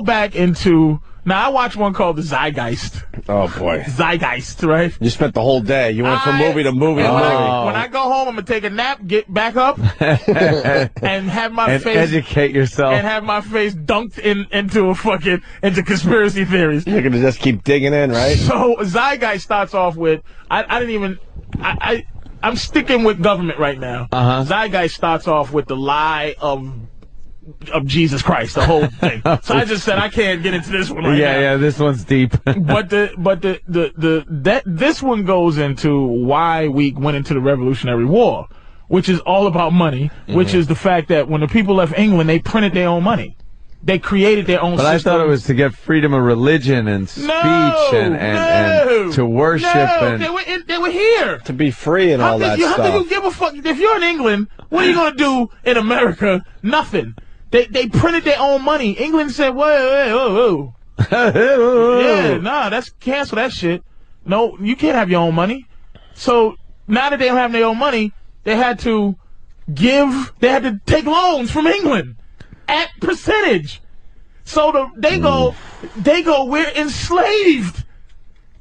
back into... Now, I watched one called the Zeitgeist. Oh, boy. Zeitgeist, right? You spent the whole day. You went from movie to movie to movie. When I go home, I'm going to take a nap, get back up, and have my face... educate yourself. And have my face dunked into conspiracy theories. You're going to just keep digging in, right? So, Zeitgeist starts off with... I'm sticking with government right now. Zeitgeist starts off with the lie of Jesus Christ, the whole thing. So I just said I can't get into this one right now. Yeah, this one's deep. But this one goes into why we went into the Revolutionary War, which is all about money, which is the fact that when the people left England, they printed their own money. They created their own system. I thought it was to get freedom of religion and speech and to worship. And they were here. To be free and all that stuff. How can you give a fuck? If you're in England, what are you going to do in America? Nothing. They printed their own money. England said, whoa. Yeah, nah, cancel that shit. No, you can't have your own money. So now that they don't have their own money, they had to take loans from England at percentage. So they go, we're enslaved.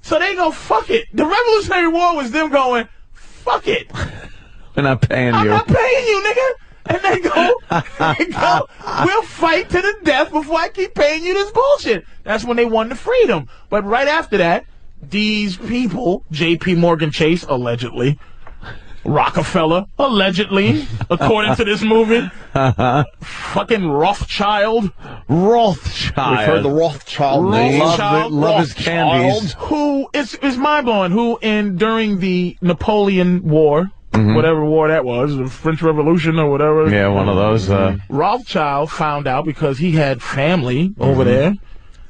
So they go, fuck it. The Revolutionary War was them going, fuck it. We're not paying you. I'm not paying you, nigga. And they go, we'll fight to the death before I keep paying you this bullshit. That's when they won the freedom. But right after that, these people, J.P. Morgan Chase, allegedly, Rockefeller, allegedly, according to this movie, fucking Rothschild. We've heard the Rothschild name. Love his candies. Who, it's mind-blowing, during the Napoleon War, whatever war that was, the French Revolution or whatever. Yeah, one of those. Rothschild found out, because he had family over there,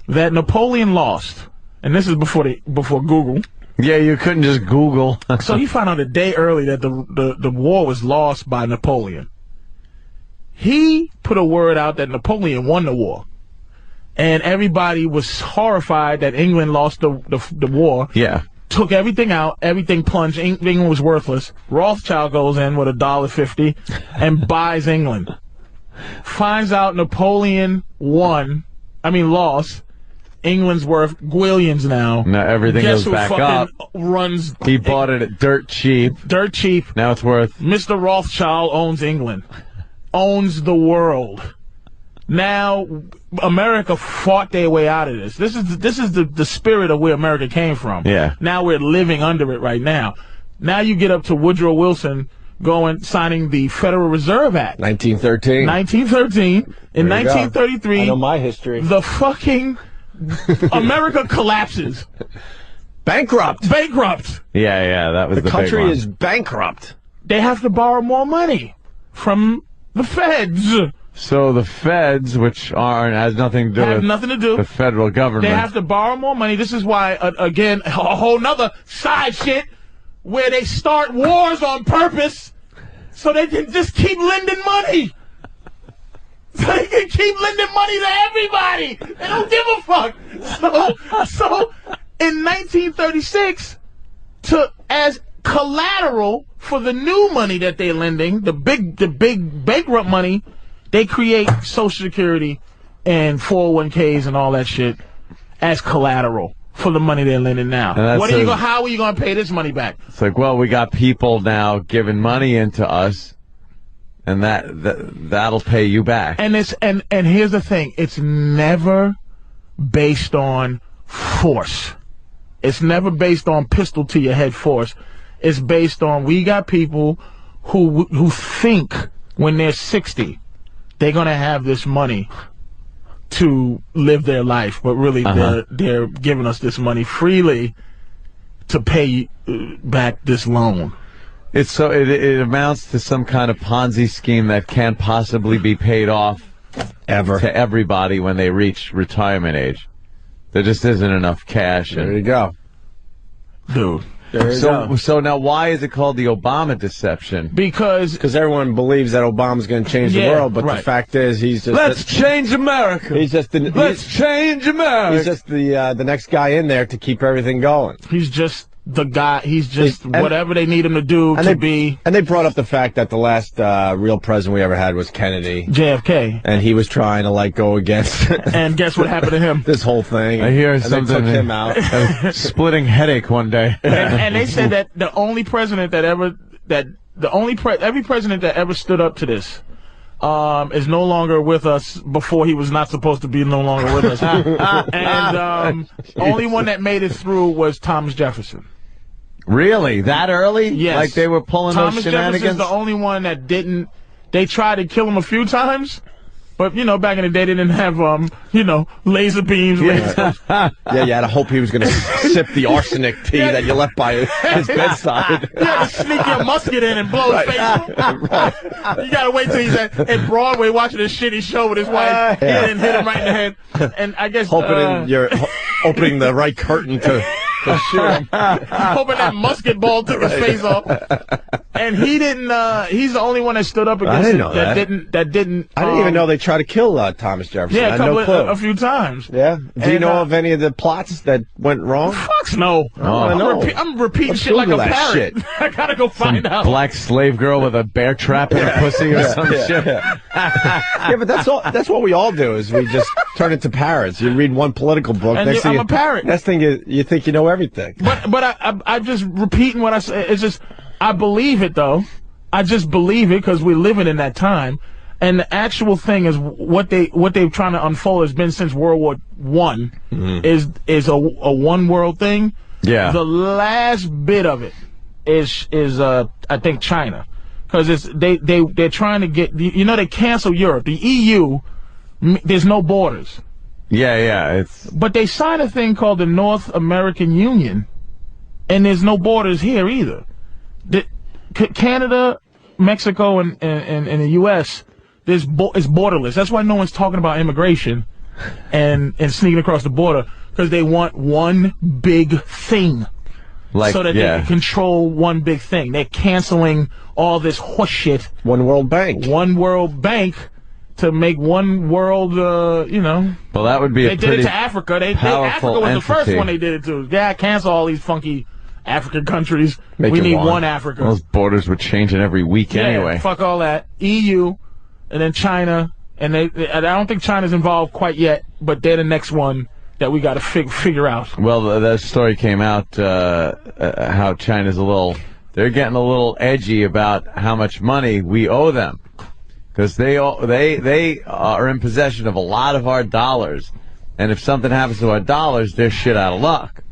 that Napoleon lost. And this is before Google. Yeah, you couldn't just Google. So he found out a day early that the war was lost by Napoleon. He put a word out that Napoleon won the war. And everybody was horrified that England lost the war. Yeah. Took everything out, everything plunged, England was worthless. Rothschild goes in with $1.50 and buys England. Finds out Napoleon lost. England's worth gwillions now. Now everything goes back up. He bought it at dirt cheap. Dirt cheap. Now it's worth... Mr. Rothschild owns England. Owns the world. Now, America fought their way out of this. This is the spirit of where America came from. Yeah. Now we're living under it right now. Now you get up to Woodrow Wilson signing the Federal Reserve Act. 1913. In 1933. I know my history. The fucking America collapses. Bankrupt. Yeah, that was the country big one. is bankrupt. They have to borrow more money from the feds. So the feds, which has nothing to do with the federal government. They have to borrow more money. This is why, again, a whole nother side shit where they start wars on purpose so they can just keep lending money. So they can keep lending money to everybody. They don't give a fuck. So in 1936, as collateral for the new money that they're lending, the big bankrupt money, they create Social Security and 401ks and all that shit as collateral for the money they're lending now. How are you going to pay this money back? It's like, well, we got people now giving money into us, and that'll pay you back. And here's the thing: it's never based on force. It's never based on pistol to your head force. It's based on, we got people who think when they're 60. They're going to have this money to live their life, but really they're giving us this money freely to pay back this loan. It amounts to some kind of Ponzi scheme that can't possibly be paid off ever to everybody when they reach retirement age. There just isn't enough cash. There you go. Dude. So now why is it called the Obama deception? Because everyone believes that Obama's going to change the world, but the fact is he's just... Let's change America! Let's change America! He's just the next guy in there to keep everything going. He's just the guy. He's just whatever they need him to do be. And they brought up the fact that the last real president we ever had was Kennedy. JFK. And he was trying to, go against... And guess what happened to him? This whole thing. I hear something. They took him out. A splitting headache one day. And they said that the only president that ever... every president that ever stood up to this is no longer with us before he was not supposed to be no longer with us. And only one that made it through was Thomas Jefferson. Really? That early? Yes. Like they were pulling those shenanigans? Thomas Jefferson's the only one that didn't. They tried to kill him a few times. But, back in the day, they didn't have, laser beams. Yeah, you had to hope he was going to sip the arsenic tea that you left by his bedside. You had to sneak your musket in and blow his face off. Right. You got to wait till he's at Broadway watching a shitty show with his wife. He didn't hit him right in the head. And I guess... You're opening the right curtain to shoot him. Hoping that musket ball took his face off. And he didn't, he's the only one that stood up against it that didn't. I didn't even know they tried to kill Thomas Jefferson. Yeah, I had no clue. A few times. Yeah. Do you know of any of the plots that went wrong? Fucks no. I'm repeating shit like a parrot. I gotta go find out. Black slave girl with a bear trap in her pussy or some shit. Yeah, but that's what we all do is we just turn into parrots. You read one political book. And I'm a parrot. Next thing you think you know everything. But I'm just repeating what I say. It's just, I believe it, though. I just believe it because we're living in that time. And the actual thing is what they're trying to unfold has been since World War I is a one world thing. Yeah. The last bit of it is I think China, because they're trying to get they cancel Europe. The EU, there's no borders. Yeah. But they signed a thing called the North American Union, and there's no borders here either. Canada, Mexico, and the U.S. It's borderless. That's why no one's talking about immigration and sneaking across the border, because they want one big thing, so that they can control one big thing. They're canceling all this horse shit. One World Bank. One World Bank. To make one world, Well, that would be they did it to Africa. Africa was the first one they did it to. Yeah, cancel all these funky African countries. We need one Africa. Those borders were changing every week anyway. Fuck all that. EU, and then China, and I don't think China's involved quite yet, but they're the next one that we got to figure out. Well, that story came out how China's they're getting a little edgy about how much money we owe them. Because they are in possession of a lot of our dollars, and if something happens to our dollars, they're shit out of luck.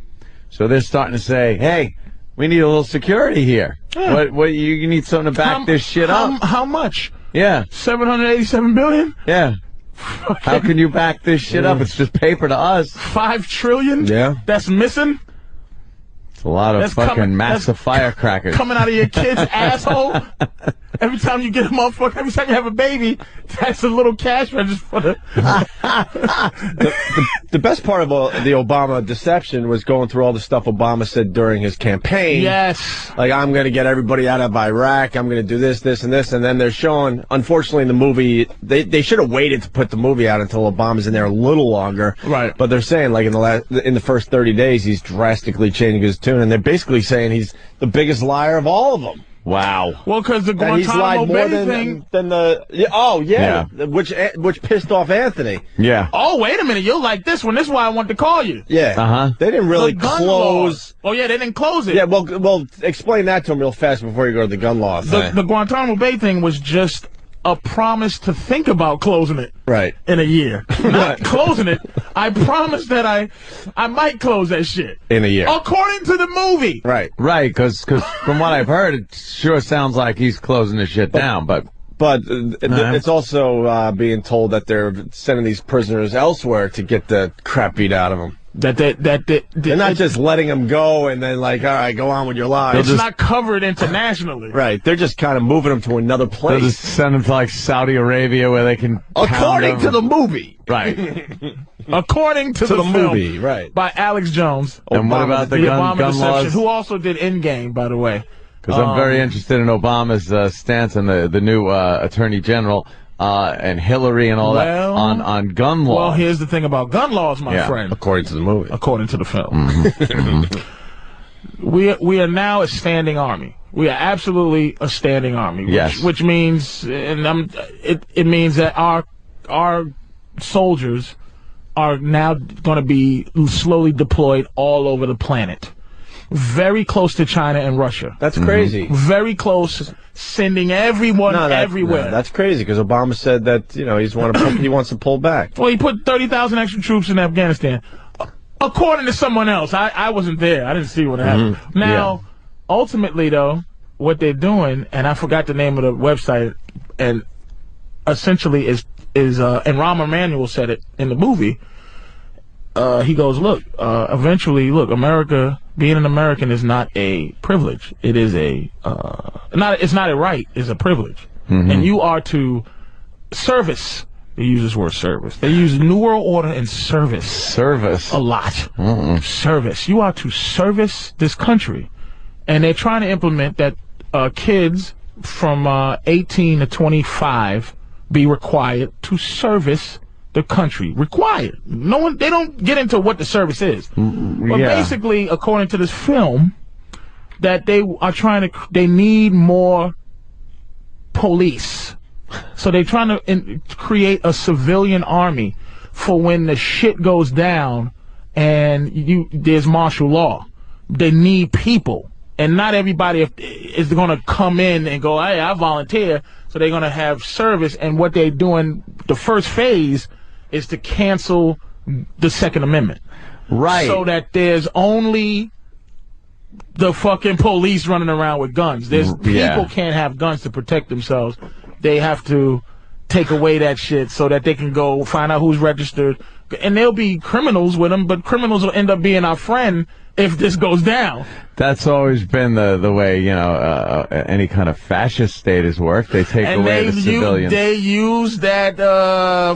So they're starting to say, "Hey, we need a little security here. Yeah. What you need something to back this shit up." How much? Yeah, $787 billion. Yeah. How can you back this shit up? It's just paper to us. $5 trillion. Yeah, that's missing. It's a lot of fucking massive firecrackers coming out of your kid's asshole. Every time you get a motherfucker, every time you have a baby, that's a little cash register for the... the best part of the Obama deception was going through all the stuff Obama said during his campaign. Yes. Like, I'm going to get everybody out of Iraq, I'm going to do this, and this, and then they're showing, unfortunately, in the movie, they should have waited to put the movie out until Obama's in there a little longer. Right. But they're saying, like, in the first 30 days, he's drastically changing his tune, and they're basically saying he's the biggest liar of all of them. Wow. Well, because the Guantanamo Bay thing... which pissed off Anthony. Yeah. Oh, wait a minute. You'll like this one. This is why I want to call you. Yeah. Uh-huh. They didn't really close... Oh, yeah, they didn't close it. Yeah, well, explain that to him real fast before you go to the gun law thing. The Guantanamo Bay thing was just a promise to think about closing it. Right. In a year. Not closing it. I promised that I might close that shit. In a year. According to the movie. Right. Right, because from what I've heard, it sure sounds like he's closing the shit down, but it's also being told that they're sending these prisoners elsewhere to get the crap beat out of them. They're not just letting them go and then, like, all right, go on with your lives. It's not covered internationally. Right. They're just kind of moving them to another place. They'll just send them to, like, Saudi Arabia where they can According to the movie. Right. According to the movie, right. By Alex Jones. And what about the gun laws? Who also did Endgame, by the way. Because I'm very interested in Obama's stance and the new Attorney General. And Hillary and all that on gun laws. Well, here's the thing about gun laws, my friend. According to the movie. According to the film. Mm-hmm. We are now a standing army. We are absolutely a standing army. Yes. Which means, it means that our soldiers are now going to be slowly deployed all over the planet. Very close to China and Russia. That's crazy. Very close, sending everyone everywhere. No, that's crazy because Obama said that he wants to pull back. Well, he put 30,000 extra troops in Afghanistan, according to someone else. I wasn't there. I didn't see what happened. Now, ultimately, though, what they're doing, and I forgot the name of the website, and essentially is and Rahm Emanuel said it in the movie. He goes, look, eventually, America, being an American is not a privilege. It is it's not a right, it's a privilege. And you are to service. They use this word service. They use New World Order and service. Service. A lot. Service. You are to service this country. And they're trying to implement that kids from 18 to 25 be required to service the country. Required. They don't get into what the service is. But basically, according to this film, that they need more police. So they're trying to create a civilian army for when the shit goes down and there's martial law. They need people. And not everybody is going to come in and go, hey, I volunteer. So they're going to have service. And what they're doing, the first phase, is to cancel the Second Amendment. Right. So that there's only the fucking police running around with guns. People can't have guns to protect themselves. They have to take away that shit so that they can go find out who's registered. And there'll be criminals with them, but criminals will end up being our friend if this goes down. That's always been the way, any kind of fascist state has worked. They take away the civilians. They use that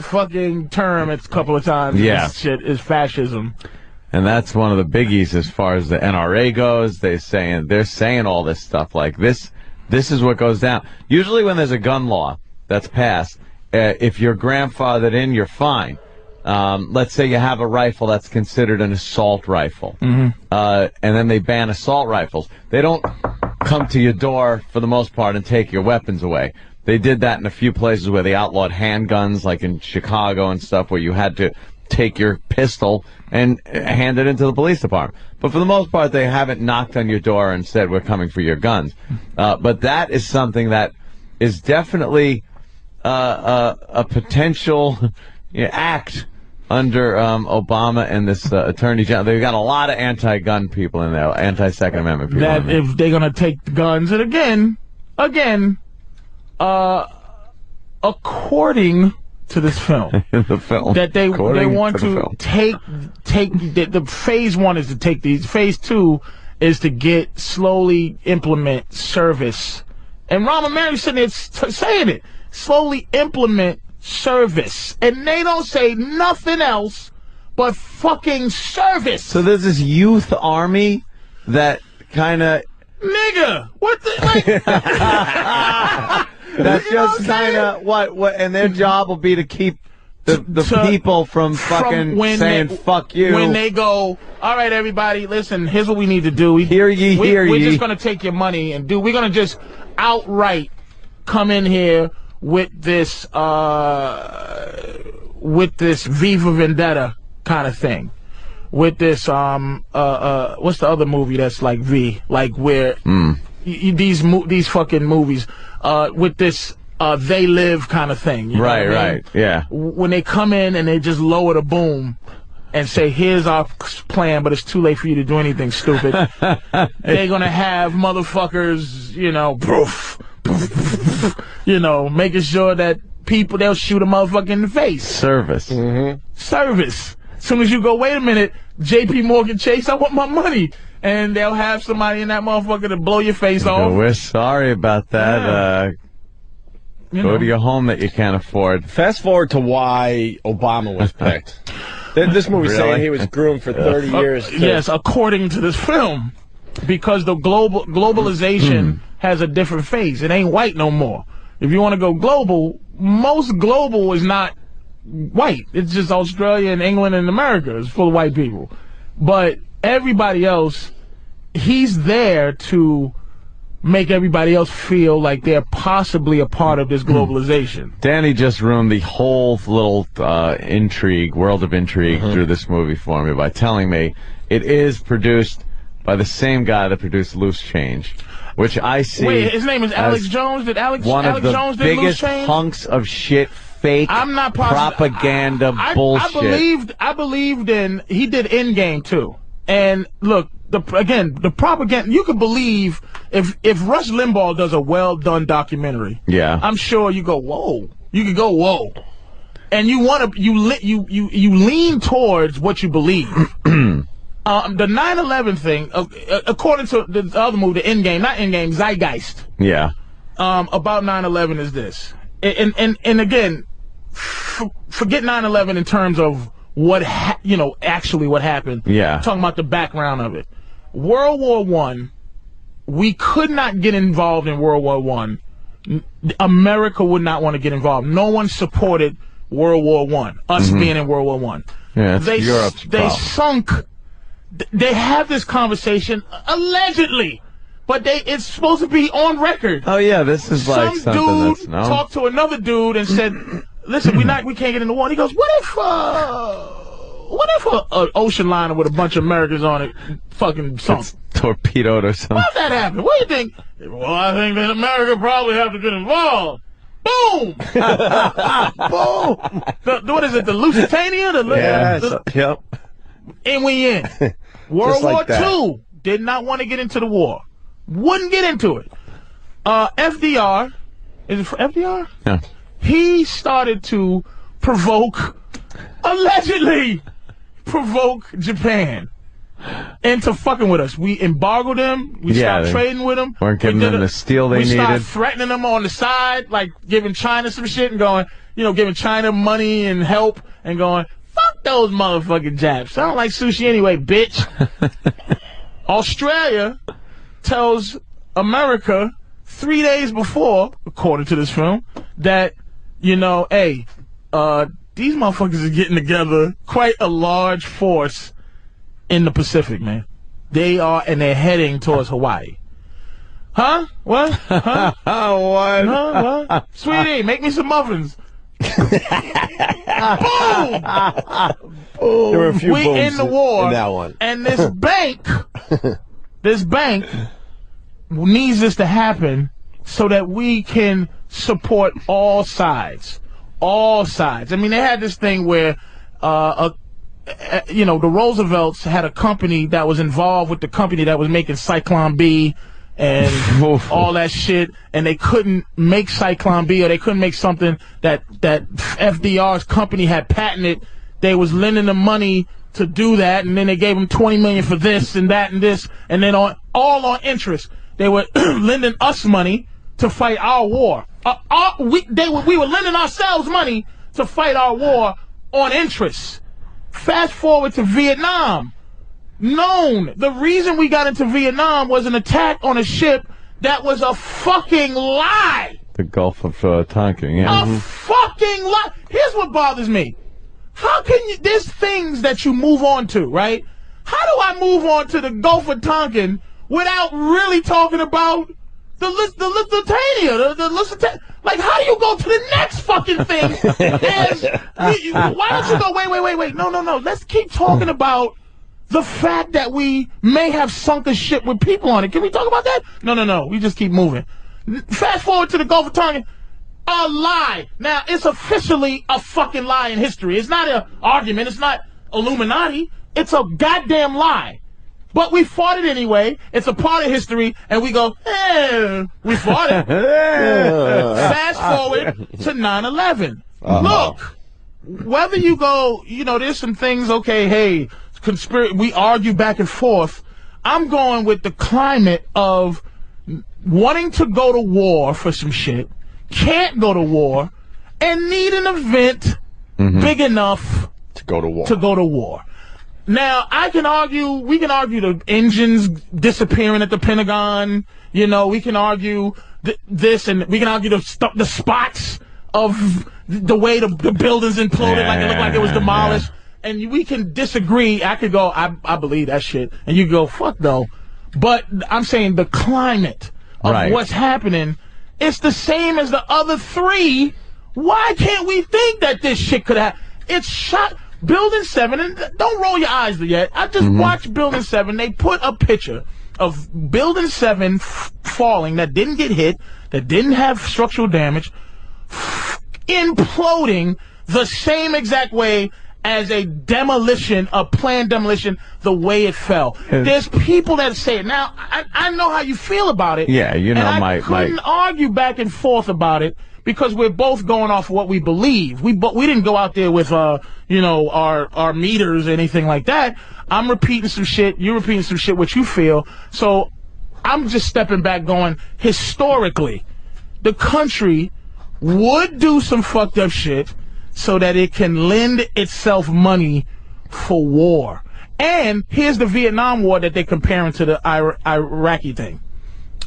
fucking term a couple of times. Yeah. This shit is fascism. And that's one of the biggies as far as the NRA goes. They're saying all this stuff like this is what goes down. Usually when there's a gun law that's passed, if you're grandfathered in, you're fine. Let's say you have a rifle that's considered an assault rifle, and then they ban assault rifles. They don't come to your door for the most part and take your weapons away. They did that in a few places where they outlawed handguns, like in Chicago and stuff, where you had to take your pistol and hand it into the police department. But for the most part, they haven't knocked on your door and said, we're coming for your guns. But that is something that is definitely a potential act under Obama and this attorney general. They've got a lot of anti-gun people in there, anti-Second Amendment people. That if they're going to take the guns, and again, according to this film, the film that they want to take the phase one is to take these. Phase two is to slowly implement service. And Rahm Emanuel sitting there saying it. Slowly implement service. And they don't say nothing else but fucking service. So there's this youth army that kind of... Nigga! What the... Like... That's just kind of what, and their job will be to keep the people from fucking saying fuck you. When they go, all right, everybody, listen, here's what we need to do. Hear ye. We're just going to take your money and we're going to just outright come in here with this Viva Vendetta kind of thing. With this, what's the other movie that's like V? Like where these fucking movies, with this They Live kind of thing. You know what I mean? Right, yeah. When they come in and they just lower the boom and say, here's our plan, but it's too late for you to do anything stupid. They're going to have motherfuckers, making sure that they'll shoot a motherfucker in the face. Service. Service. As soon as you go, wait a minute, JP Morgan Chase, I want my money. And they'll have somebody in that motherfucker to blow your face off. We're sorry about that. Go to your home that you can't afford. Fast forward to why Obama was picked. This movie's saying he was groomed for 30 years. Yes, according to this film. Because the globalization has a different face. It ain't white no more. If you want to go global, most global is not white. It's just Australia and England and America is full of white people. But everybody else he's there to make everybody else feel like they're possibly a part of this globalization. Danny just ruined the whole little world of intrigue through this movie for me by telling me it is produced by the same guy that produced Loose Change, which I see. Wait, his name is Alex Jones? Did Alex Jones did Loose Change? One of the biggest hunks of shit, fake I'm not propaganda bullshit. I believed in, he did Endgame too. And look, the propaganda, you could believe if Rush Limbaugh does a well done documentary. Yeah. I'm sure you go, whoa. You could go, whoa. And you want to, you lean towards what you believe. The 9/11 thing, according to the other movie, the Endgame, not Endgame, Zeitgeist. Yeah. About 9/11 is this. And again, forget 9/11 in terms of what actually what happened. Yeah. I'm talking about the background of it. World War I, we could not get involved in World War I. America would not want to get involved. No one supported World War I, us being in World War I. Yeah, they sunk. They have this conversation, allegedly, but it's supposed to be on record. Oh, yeah, this is like something that's known. Some dude talked to another dude and said, listen, we can't get in the war. And he goes, what if an ocean liner with a bunch of Americans on it fucking sunk? It's torpedoed or something. What if that happened? What do you think? Well, I think that America probably have to get involved. Boom! Boom! What is it, the Lusitania? Yep. And we in. World War II did not want to get into the war. Wouldn't get into it. FDR, is it for FDR? Yeah. He started to allegedly provoke Japan into fucking with us. We embargoed them. We stopped trading with them. Weren't giving them the steel they needed. We started threatening them on the side, like giving China some shit and going, giving China money and help and going, fuck those motherfucking Japs. I don't like sushi anyway, bitch. Australia tells America 3 days before, according to this film, that, hey, these motherfuckers are getting together, quite a large force in the Pacific, man. They are, and they're heading towards Hawaii. Huh? What? Huh? What? Huh? What? Sweetie, make me some muffins. Boom! Boom. There were a few we in the war, in that one. And this bank needs this to happen so that we can support all sides. All sides. I mean, they had this thing where, the Roosevelts had a company that was involved with the company that was making Cyclone B and all that shit, and they couldn't make Cyclone B, or they couldn't make something that FDR's company had patented. They was lending them money to do that, and then they gave them $20 million for this and that and this, and then all on interest. They were lending us money to fight our war. We were lending ourselves money to fight our war on interest. Fast forward to Vietnam. The reason we got into Vietnam was an attack on a ship that was a fucking lie. The Gulf of Tonkin, yeah. A fucking lie. Here's what bothers me. How can you, there's things that you move on to, right? How do I move on to the Gulf of Tonkin without really talking about the Lusitania, like, how do you go to the next fucking thing? Why don't you go, wait, no, let's keep talking about the fact that we may have sunk a ship with people on it. Can we talk about that? No, we just keep moving. Fast forward to the Gulf of Tonkin. A lie. Now, it's officially a fucking lie in history. It's not an argument. It's not Illuminati. It's a goddamn lie. But we fought it anyway. It's a part of history, and we go, we fought it. Fast forward to 9/11. Look, whether you go, there's some things, okay, hey, we argue back and forth. I'm going with the climate of wanting to go to war for some shit, can't go to war, and need an event big enough to go to war. Now, we can argue the engines disappearing at the Pentagon. We can argue this, and we can argue the spots of the way the buildings imploded, like it looked like it was demolished. Yeah. And we can disagree. I could go, I believe that shit. And you go, fuck no. But I'm saying the climate of what's happening, it's the same as the other three. Why can't we think that this shit could happen? It's shot. Building 7, and don't roll your eyes yet. I just watched Building 7. They put a picture of Building 7 falling that didn't get hit, that didn't have structural damage, imploding the same exact way as a planned demolition, the way it fell. There's people that say it. Now, I know how you feel about it. Yeah, you know, and I couldn't argue back and forth about it because we're both going off what we believe. We didn't go out there with, our meters or anything like that. I'm repeating some shit. You're repeating some shit, what you feel. So I'm just stepping back going, historically, the country would do some fucked up shit so that it can lend itself money for war. And here's the Vietnam War that they're comparing to the Iraqi thing.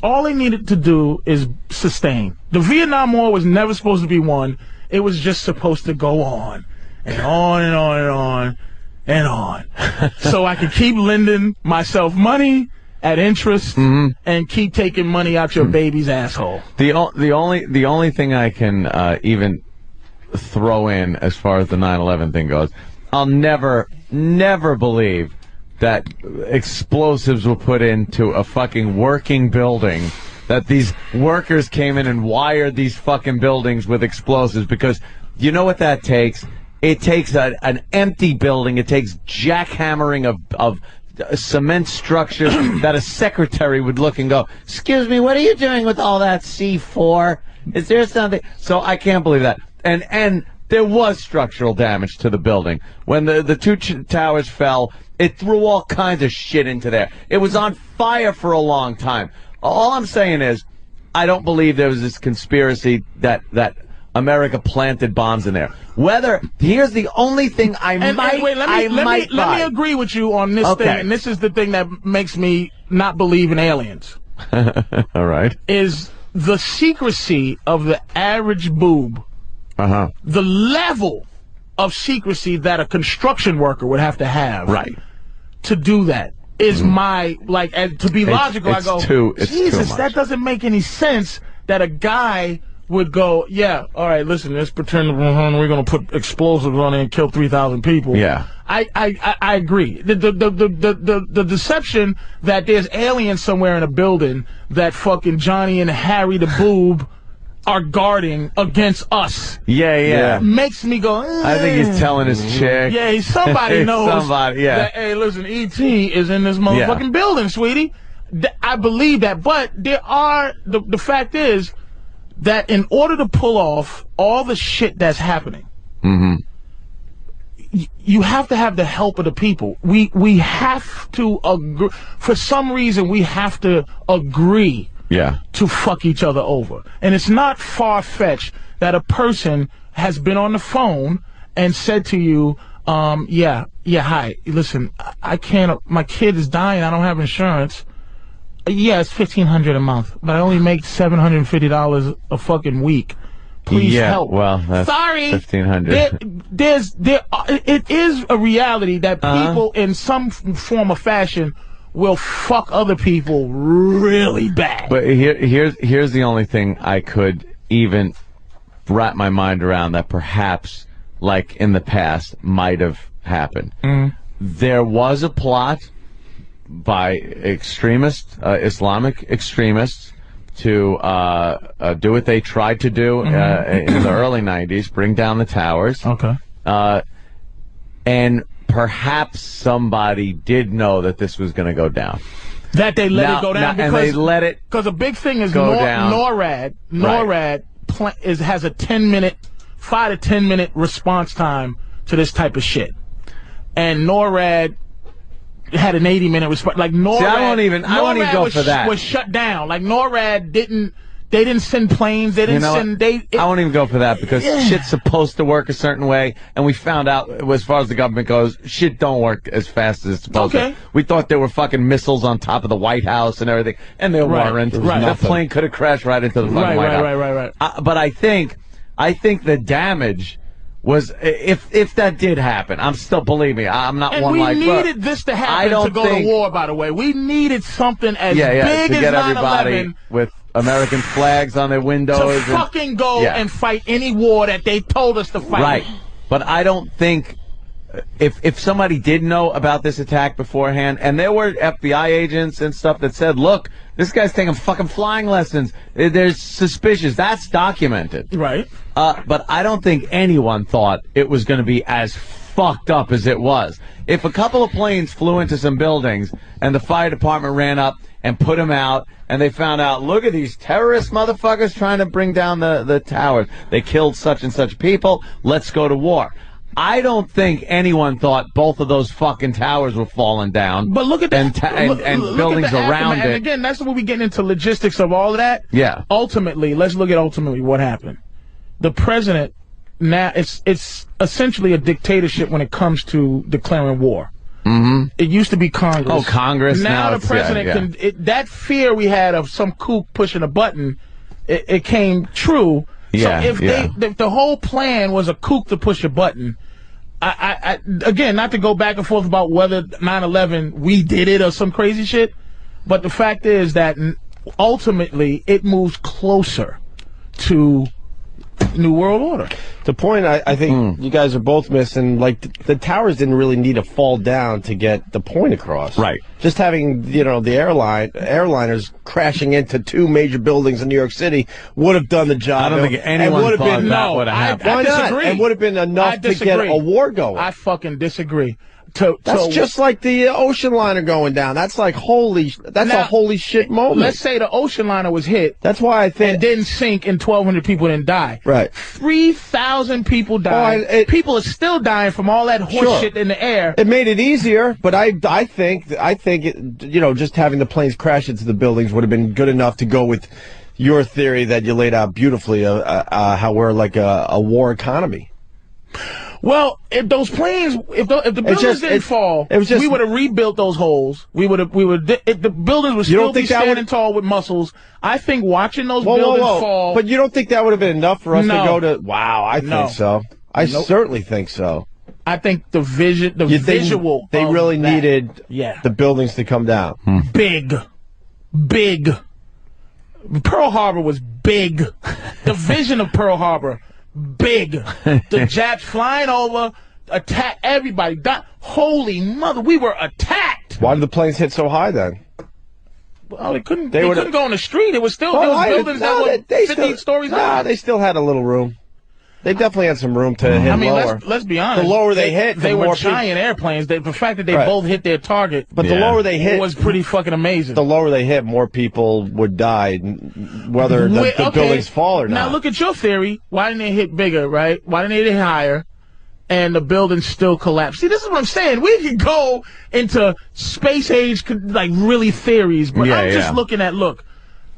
All they needed to do is sustain. The Vietnam War was never supposed to be won. It was just supposed to go on and on and on and on and on. So I could keep lending myself money at interest and keep taking money out your baby's asshole. The only thing I can even throw in as far as the 9/11 thing goes, I'll never believe that explosives were put into a fucking working building, that these workers came in and wired these fucking buildings with explosives, because you know what that takes? It takes an empty building. It takes jackhammering of cement structures that a secretary would look and go, excuse me, what are you doing with all that C4? Is there something? So I can't believe that. And there was structural damage to the building. When the two towers fell, it threw all kinds of shit into there. It was on fire for a long time. All I'm saying is, I don't believe there was this conspiracy that America planted bombs in there. Here's the only thing let me agree with you on this thing, and this is the thing that makes me not believe in aliens. All right. Is the secrecy of the average boob. The level of secrecy that a construction worker would have to have to do that is to be logical, I go, Jesus, that doesn't make any sense that a guy would go, yeah, all right, listen, let's pretend we're going to put explosives on it and kill 3,000 people. Yeah. I agree. The deception that there's aliens somewhere in a building that fucking Johnny and Harry the boob are guarding against us. Yeah. Makes me go, I think he's telling his chick. Yeah, somebody knows. That, hey, listen, E.T. is in this motherfucking building, sweetie. I believe that. But there are, the fact is that in order to pull off all the shit that's happening, you have to have the help of the people. We have to agree. For some reason, we have to agree to fuck each other over. And it's not far-fetched that a person has been on the phone and said to you, hi, listen, I can't, my kid is dying, I don't have insurance. Yeah, it's $1,500 a month, but I only make $750 a fucking week. Please help. Well, that's sorry, $1,500. It is a reality that people in some form or fashion will fuck other people really bad. But here's the only thing I could even wrap my mind around that perhaps, like in the past, might have happened. There was a plot by extremists, Islamic extremists, to do what they tried to do in the early 90s, bring down the towers. Okay. And perhaps somebody did know that this was going to go down. That they let it go down and they let it because a big thing is down. NORAD has a 5 to 10 minute response time to this type of shit, and NORAD had an 80-minute response. Like NORAD, see, I won't even go for that. Was shut down. Like NORAD didn't. They didn't send planes. They didn't send. I won't even go for that because shit's supposed to work a certain way, and we found out, as far as the government goes, shit don't work as fast as it's supposed to. We thought there were fucking missiles on top of the White House and everything, and there weren't. The plane could have crashed right into the fucking White House. Right. But I think the damage was if that did happen. I'm still, believe me, I'm not and one like. And we needed this to happen to go to war. By the way, we needed something as big to as get 9/11 everybody with American flags on their windows to fucking go and fight any war that they told us to fight. Right, but I don't think. If somebody did know about this attack beforehand, and there were FBI agents and stuff that said, look, this guy's taking fucking flying lessons, there's suspicious, that's documented. Right. But I don't think anyone thought it was going to be as fucked up as it was. If a couple of planes flew into some buildings and the fire department ran up and put them out, and they found out, look at these terrorist motherfuckers trying to bring down the towers. They killed such and such people. Let's go to war. I don't think anyone thought both of those fucking towers were falling down. But look at and buildings around it. And again, that's when we get into logistics of all of that. Yeah. Ultimately, let's look at what happened. The president now it's essentially a dictatorship when it comes to declaring war. Mm-hmm. It used to be Congress. Oh, Congress. Now the president can. That fear we had of some kook pushing a button, it came true. Yeah, so if the whole plan was a kook to push a button, I again, not to go back and forth about whether 9/11 we did it or some crazy shit, but the fact is that ultimately it moves closer to New World Order. The point I think you guys are both missing, like the towers didn't really need to fall down to get the point across. Right. Just having, the airliners crashing into two major buildings in New York City would have done the job. I don't think anyone thought that would have happened. Why not? It would have been enough to get a war going. I fucking disagree. That's just like the ocean liner going down. That's like a holy shit moment. Let's say the ocean liner was hit. That's why I think. And didn't sink and 1,200 people didn't die. Right. 3,000 people died. People are still dying from all that horse shit in the air. It made it easier, but I think just having the planes crash into the buildings would have been good enough to go with your theory that you laid out beautifully, how we're like a war economy. Well, if those planes, if the buildings didn't fall, we would have rebuilt those holes. The buildings would still be standing tall with muscles. I think watching those buildings fall. But you don't think that would have been enough for us to go to? Wow, I think so. I certainly think so. I think the visual. They really needed the buildings to come down. Big. Pearl Harbor was big. The vision of Pearl Harbor. Big. The Japs flying over, attack everybody. Holy mother, we were attacked. Why did the planes hit so high then? Well, they couldn't go on the street. It was still buildings that were 50 stories high. They still had a little room. They definitely had some room to hit lower. Let's be honest. The lower they hit, they were giant airplanes. The fact that they both hit their target, but the lower they hit was pretty fucking amazing. The lower they hit, more people would die, whether the buildings fall or not. Now look at your theory. Why didn't they hit bigger? Right? Why didn't they hit higher? And the buildings still collapse. See, this is what I'm saying. We could go into space age, like really theories, but I'm just looking at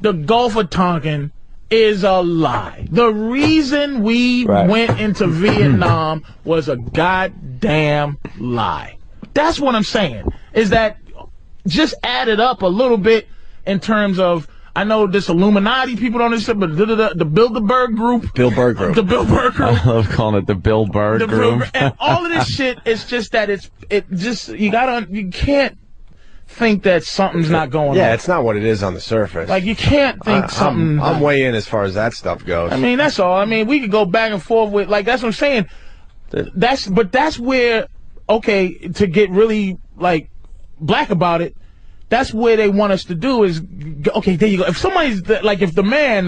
the Gulf of Tonkin is a lie. The reason we went into Vietnam was a goddamn lie. That's what I'm saying. Is that just added up a little bit in terms of, I know this Illuminati people don't understand, but the Bilderberg group. The Bilderberg group. I love calling it the Bilderberg group. And all of this shit is just that you can't think that something's not going on. Yeah, it's not what it is on the surface. Like, you can't think something. I'm way in as far as that stuff goes. I mean, that's all. I mean, we could go back and forth with, like, that's what I'm saying. That's where, to get really, like, black about it, that's where they want us to do is, there you go. If somebody's, like, if the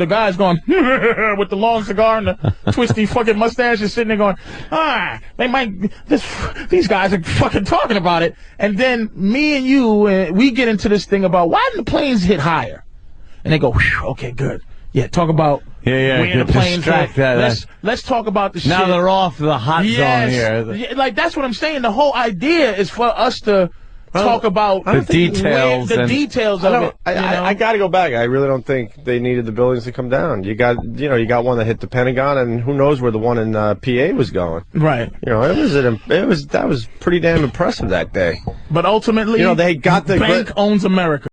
guy's going, with the long cigar and the twisty fucking mustache is sitting there going, these guys are fucking talking about it. And then me and you, we get into this thing about, why didn't the planes hit higher? And they go, okay, good. Yeah, talk about we in the planes. Let's talk about the shit. Now they're off the hot zone here. Like, that's what I'm saying. The whole idea is for us to talk about the details of it. I got to go back. I really don't think they needed the buildings to come down. You got one that hit the Pentagon, and who knows where the one in PA was going. Right. That was pretty damn impressive that day. But ultimately, they got the bank owns America.